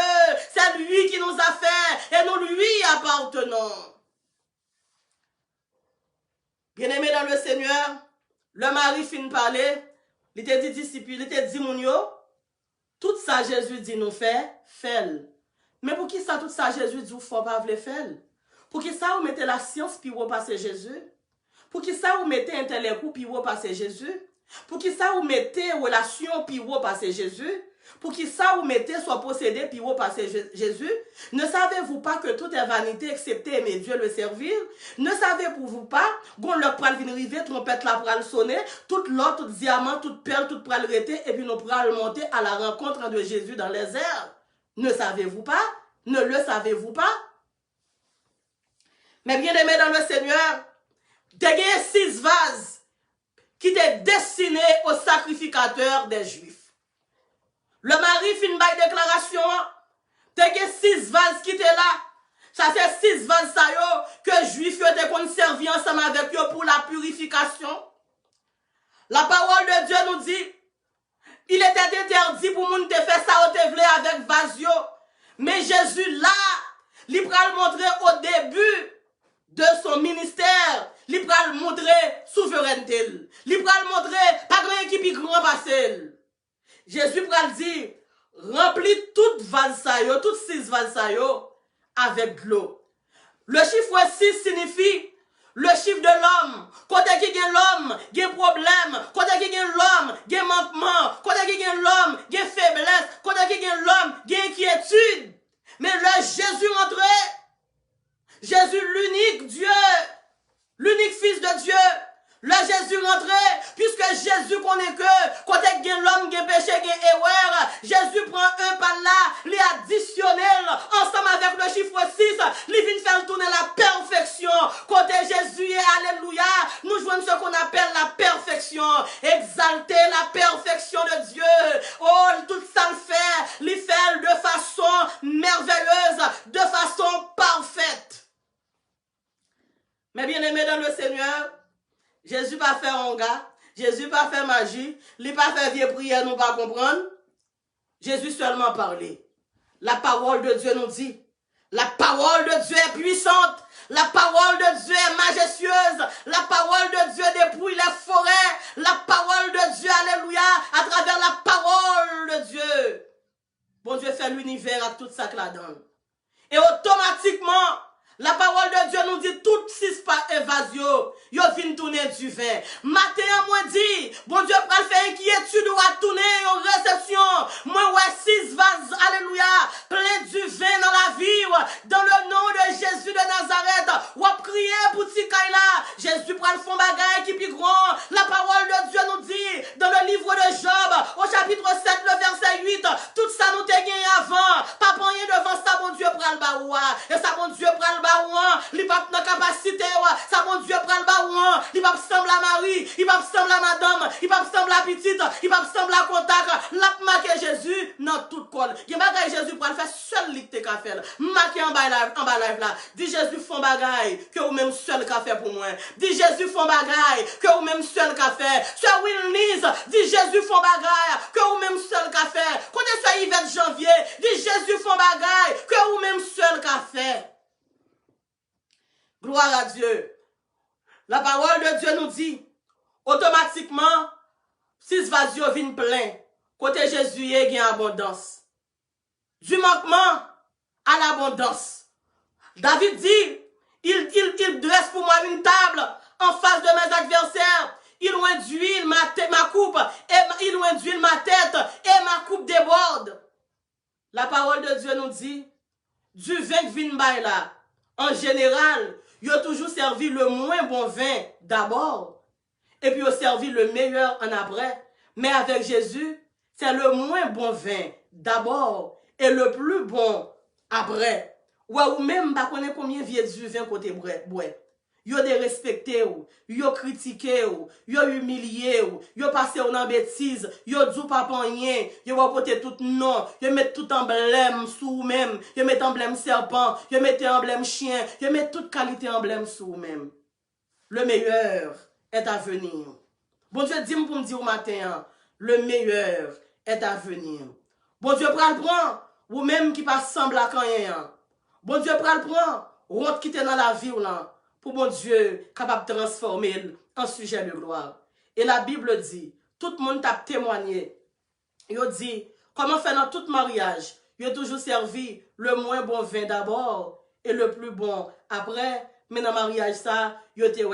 C'est lui qui nous a fait et nous lui appartenons. Bien-aimés dans le Seigneur, le mari fin de parler, il était dit disciple, il était dit mon yo, tout ça Jésus dit nous fait, fait. Mais pour qui ça tout ça Jésus dit vous faut pas vle faire? Pour qui ça vous mettez la science puis vous passez Jésus? Pour qui ça vous mettez intellect puis vous passez Jésus? Pour qui ça vous mettez relation puis vous passez Jésus? Pour qui ça vous mettez soit possédé puis vous passez Jésus? Ne savez-vous pas que tout est vanité excepté aimer Dieu le servir? Ne savez-vous pas qu'on leur pral vin river, trompette la pral sonner, toute l'or, tout diamant, toute perle, toute pral rete, et puis nous pral monter à la rencontre de Jésus dans les airs? Ne savez-vous pas? Ne le savez-vous pas? Mais bien aimé dans le Seigneur, il y a 6 vases qui étaient destinés aux sacrificateurs des Juifs. Le mari fait une baille déclaration. Il y a 6 vases qui étaient là. Ça c'est 6 vases que les Juifs étaient conservés ensemble avec eux pour la purification. La parole de Dieu nous dit, il était interdit pour moun te faire ça ou te vle avec vasio. Mais Jésus là, il pral montrer au début de son ministère, il pral montrer souveraineté. Il pral montrer pas grand qui grand passé. Jésus pral dire, remplis toute vase sa yo, toutes 6 vases sa yo avec l'eau. Le chiffre 6 signifie le chiffre de l'homme. Côté qui gagne l'homme, gagne problème. Côté qui gagne l'homme, gagne manquement. Côté qui gagne l'homme, gagne faiblesse. Côté qui gagne l'homme, gagne inquiétude. Mais le Jésus rentrait, Jésus l'unique Dieu, l'unique Fils de Dieu, le Jésus rentrait, puisque Jésus connaît que, quand il y a l'homme, il y a péché, il y a erreur, Jésus prend un par là, il additionnel, ensemble avec le chiffre 6, il vient faire tourner la perfection. Côté Jésus est alléluia, nous jouons ce qu'on appelle la perfection, exalter la perfection de Dieu. Oh, tout ça le fait de façon merveilleuse, de façon parfaite. Mais bien aimé dans le Seigneur, Jésus pas fait un gars, Jésus pas fait magie, il pas fait vieille prière, nous pas comprendre. Jésus seulement parlait. La parole de Dieu nous dit, la parole de Dieu est puissante, la parole de Dieu est majestueuse, la parole de Dieu dépouille les forêts, la parole de Dieu, alléluia, à travers la parole de Dieu. Bon Dieu fait l'univers à tout ça là-dedans. Et automatiquement, la parole de Dieu nous dit toutes 6 évasions, yo vin tourner du vin. Matin à moi dit, bon Dieu pral faire inquiétude ou à tourner en réception. Moi ouais 6 vases, alléluia, plein du vin dans la vie, dans le nom de Jésus de Nazareth. Ou à prier pour Tikaïla. Jésus pral fond bagaille qui plus grand. La parole de Dieu nous dit, dans le livre de Job, au chapitre 7, le verset 8, tout ça nous te gagné avant. Pas rien devant ça, bon Dieu pral baoua. Et ça, bon Dieu pral il va pas capacité, ça mon Dieu prend le baouan, il va ressembler à Marie, il va ressembler à madame, il va ressembler à petite, il va ressembler à contact, l'a marqué Jésus dans tout col. Il va Jésus pour le faire seul lit te ka faire. Marqué en bas live là. Dis Jésus font bagaille que ou même seul ka faire pour moi. Dis Jésus font bagaille que ou même seul ka faire. Sur Wilnis, dis Jésus font bagaille que ou même seul ka faire. Connais ça Yvette Janvier, dis Jésus font bagaille que ou même seul ka faire. Gloire à Dieu. La parole de Dieu nous dit, automatiquement, 6 vasios viennent plein. Côté Jésus, il y a abondance. Du manquement à l'abondance. David dit, il dresse pour moi une table en face de mes adversaires. Il induit ma coupe, et il induit ma tête, et ma coupe déborde. La parole de Dieu nous dit, du vin vin bay là, en général, il a toujours servi le moins bon vin d'abord, et puis il a servi le meilleur en après. Mais avec Jésus, c'est le moins bon vin d'abord, et le plus bon après. Ou même, pas connaît combien vient du vin côté bois. yo dérespecté ou, yo critiqué ou, yo humilié ou, yo passé ou dans bêtise, yo dou pas rien, yo côté tout non, yo met tout emblème sous même, yo met emblème serpent, yo met emblème chien, yo met toute qualité emblème sous même. Le meilleur est à venir. Bon Dieu dit pour me dire au matin, le meilleur est à venir. Bon Dieu prend, ou même qui pas semble à rien. Bon Dieu prend, honte qui était dans la vie ou là, pour bon Dieu capable de transformer en sujet de gloire. Et la Bible dit, tout le monde t'a témoigné. Il dit, comment faire dans tout mariage, il a toujours servi le moins bon vin d'abord et le plus bon après. Mais dans le mariage, ça,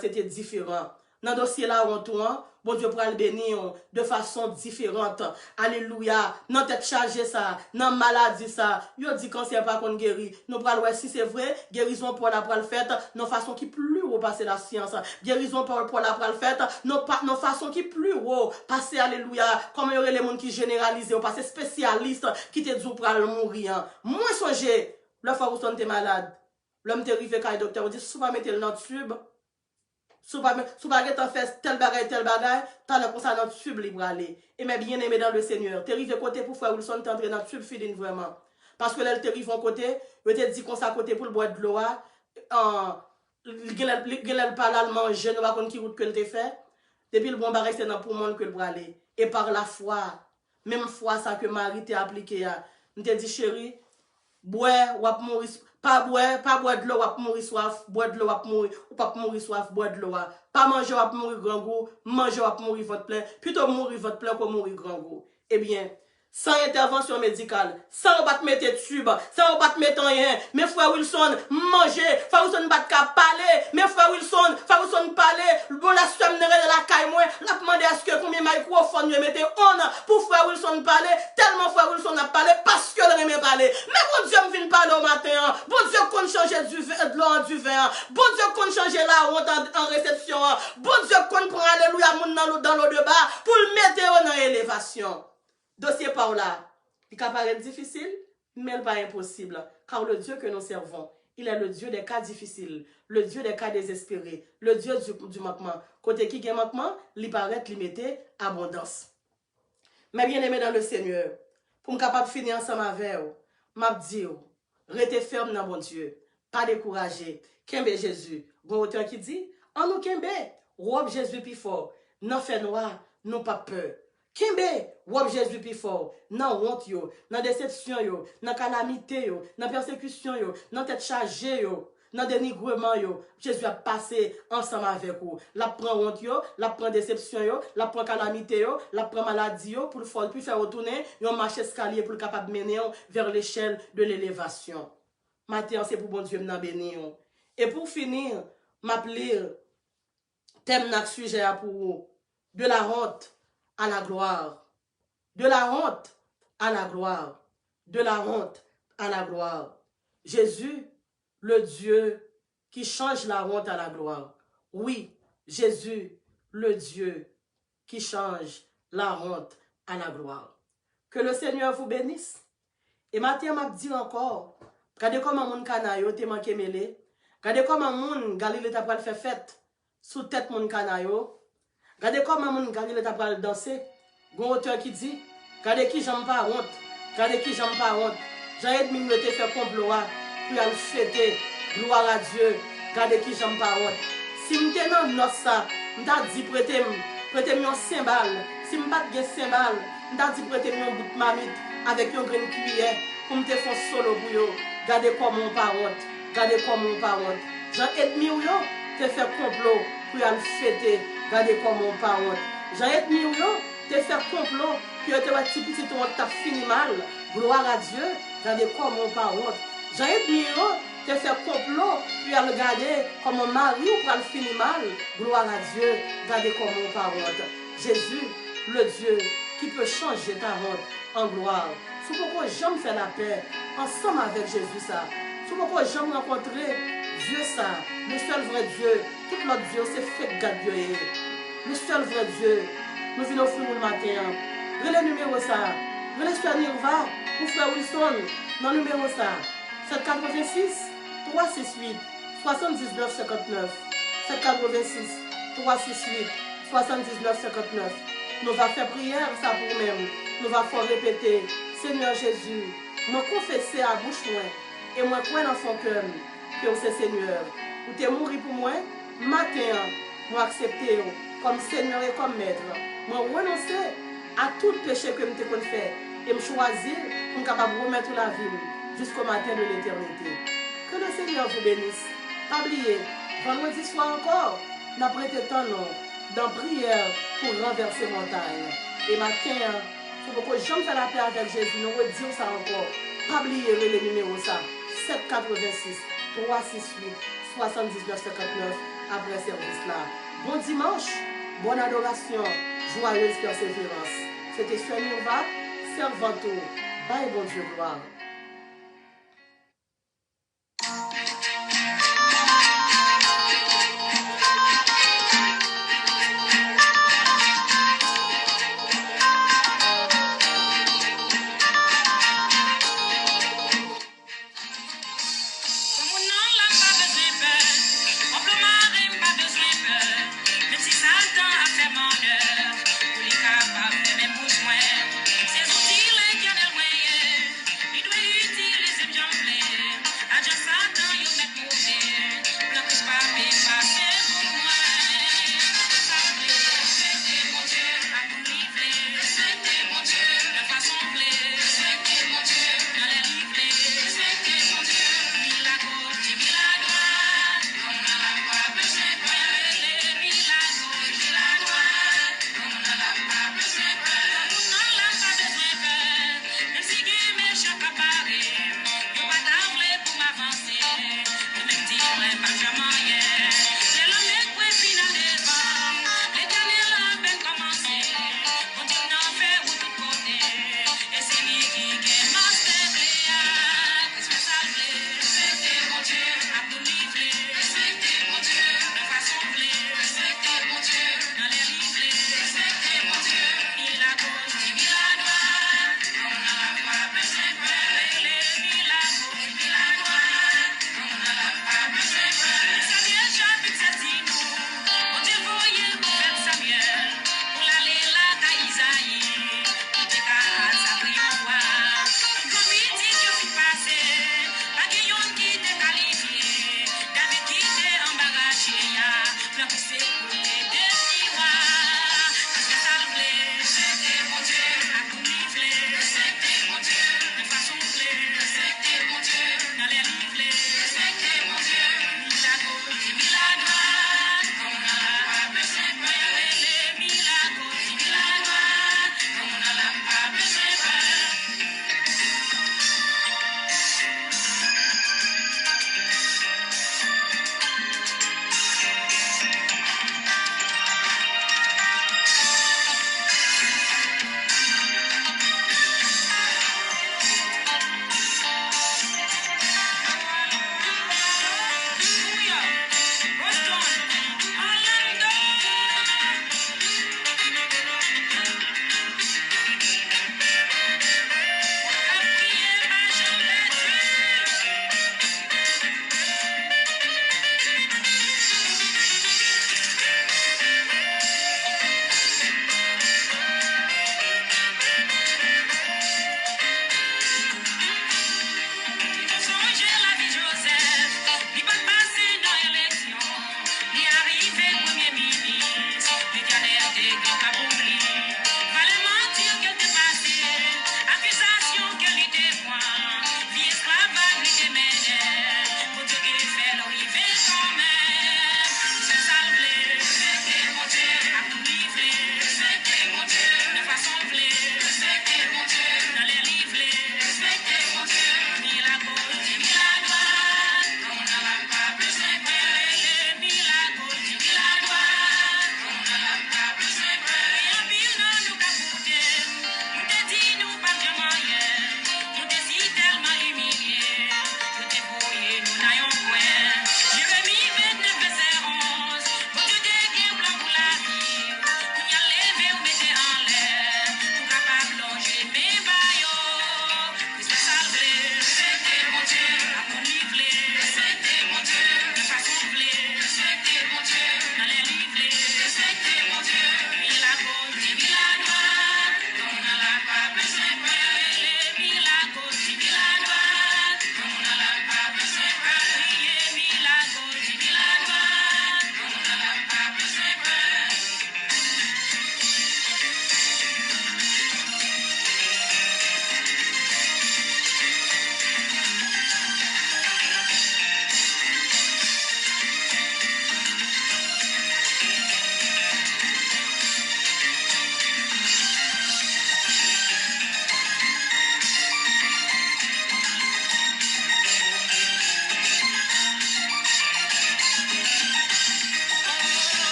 c'était différent. Dans le dossier là, on tourne, bon Dieu pour le bénir de façon différente. Alléluia. Dans tête chargée ça, dans maladie ça, il dit quand c'est pas qu'on guérit. Nous prenons si c'est vrai, guérison pour la pral faite, nos façon qui plus haut passer la science. Guérison pour la pral faite, nos façon qui plus haut passer alléluia. Comme il y aurait les gens qui généralisent, ou passer spécialiste qui te dit pour mourir. Moi songer, la fois où tu es malade. L'homme te rive quand le docteur dit sous pas mettre le notre tube. Sous pas fait tel bagage, t'as le ça notre tube libre aller. Et mais bien aimé dans le Seigneur, t'es rive côté pour frère Wilson t'entrer dans tube feeding vraiment. Parce que là t'es rive en côté, je te dit qu'on ça côté pour le boire de l'eau il parle allemand, je ne sais pas qui route que le fait. Depuis le bon bagage c'est dans pour monde que le aller. Et par la foi, même foi ça que Marie t'a appliqué à, on te dit chérie, boire ou mourir pas boire de l'eau ou mourir soif, boire de l'eau ou mourir ou pas mourir soif, boire de l'eau, pas manger ou mourir grand goût, manger ou mourir votre plein, plutôt mourir votre plein que mourir grand goût. Eh bien, sans intervention médicale, sans pas te mettre tube, sans pas te mettre rien, mais frère Wilson, manger, frère Wilson pas te parler, mais frère Wilson parler, bon la somme de la caille moi, la demander à ce que combien microphone je mette on pour frère Wilson parler, tellement frère Wilson a parlé parce que le remet parler. Mais bon Dieu me vient parler au matin, bon Dieu qu'on change de l'eau en du vin, bon Dieu qu'on change la honte en réception, bon Dieu qu'on prend alléluia mon dans l'eau de bas pour le mettre en élévation. Dossier par là, il peut paraître difficile, mais pas impossible. Car le Dieu que nous servons, il est le Dieu des cas difficiles, le Dieu des cas désespérés, le Dieu du manquement. Côté qui a manquement, il paraît limité abondance. Mais bien aimé dans le Seigneur, pour me capable de finir ensemble avec vous, m'a dit, restez ferme dans mon Dieu, pas découragé. Kembe Jésus, bon auteur qui dit, en nous Kembe, robe Jésus plus fort, n'en fait noir, non pas peur. Kembe, wop Jésus plus fort, nan honte yo, nan déception yo, nan calamité yo, nan persécution yo, nan tête chargée yo, nan dénigrement yo, Jésus a passé ensemble avec vous. La prend honte yo, la prend déception yo, la prend calamité yo, la prend maladie yo, pour le faire retourner, yon marche escalier pour le capable mener vers l'échelle de l'élévation. Matin, c'est pour bon Dieu m'en bénir. Et pour finir, m'appeler thème n'a sujet pour vous, de la honte à la gloire. De la honte à la gloire. De la honte à la gloire. Jésus, le Dieu qui change la honte à la gloire. Oui, Jésus, le Dieu qui change la honte à la gloire. Que le Seigneur vous bénisse. Et matin, m'a dit encore, regardez comment mon canaille te manqué mêlé. Regardez comment mon Galilée t'a pas fait fête sous tête mon canaille. Regardez comment mon Galilée t'a pas danser. Gon auteur qui dit, regardez qui j'aime pas honte. Regardez qui j'aime pas honte. J'ai mis me te faire complot pour aller fêter gloire à Dieu. Regardez qui j'aime pas honte. Si m'te nan nos ça, m'ta dit prêtez un cymbale. Si m'pas de cymbale, m'ta dit prêtez un bout de mamite avec une grande cuillère pour me te faire solo pour yo. Regardez comment on pas honte. Regardez comment on pas honte. J'ai ennemi yo te faire complot pour aller fêter. Regardez comment on pas honte. J'ai ennemi yo te faire complot puis te va petit petit honte t'a fini mal. Gloire à Dieu. Regardez comment on pas honte. J'ai ennemi yo te faire complot puis à regarder comment Marie ou pas le finir mal. Gloire à Dieu. Regardez comment on pas honte. Jésus, le Dieu qui peut changer ta honte en gloire. C'est pourquoi j'aime faire la paix ensemble avec Jésus ça. C'est pourquoi j'aime rencontrer Dieu ça, le seul vrai Dieu. Tout l'autre Dieu, c'est fait God Dieu. Le seul vrai Dieu. Nous venons offrir le matin. Le numéro ça. Le Sœur Nirva pour frère Wilson. Dans le numéro ça. 786 368 79 59. 786 368 79 59. Nous va faire prière, ça pour nous-mêmes. Nous va faire répéter, Seigneur Jésus, moi confesser à bouche moi et moi croire dans son cœur que c'est Seigneur. Ou t'es mort pour moi, matin, moi accepter comme Seigneur et comme maître. Moi renoncer à tout péché que je t'ai fait et me choisir pour capable remettre la vie jusqu'au matin de l'éternité. Que le Seigneur vous bénisse. Pas oublier, vendredi soir encore, nous prêté temps dans prière pour renverser montagne. Et matin, il faut que j'aime faire la paix avec Jésus. Nous redisons ça encore. Pas oublier le numéro ça. 786 368 79 59 après service là. Bon dimanche, bonne adoration, joyeuse persévérance. C'était Soeur Nirva, servanto. Bye, bon Dieu, gloire.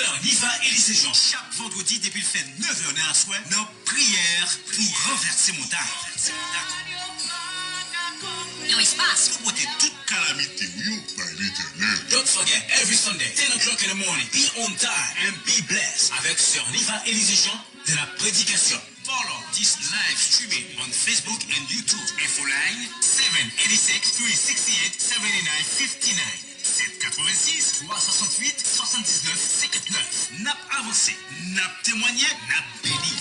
Sœur Niva Élysée Jean, chaque vendredi depuis le fait 9h dans la soirée, nos prières pour renverser montagne. No espace. Pour porter toute calamité, by l'Éternel. Don't forget, every Sunday, 10 o'clock in the morning, be on time and be blessed avec Sœur Niva Élysée Jean de la prédication. Follow this live streaming on Facebook and YouTube. Info line 786 368 7959. 786 368 79 59. N'a avancé, n'a témoigné, n'a béni.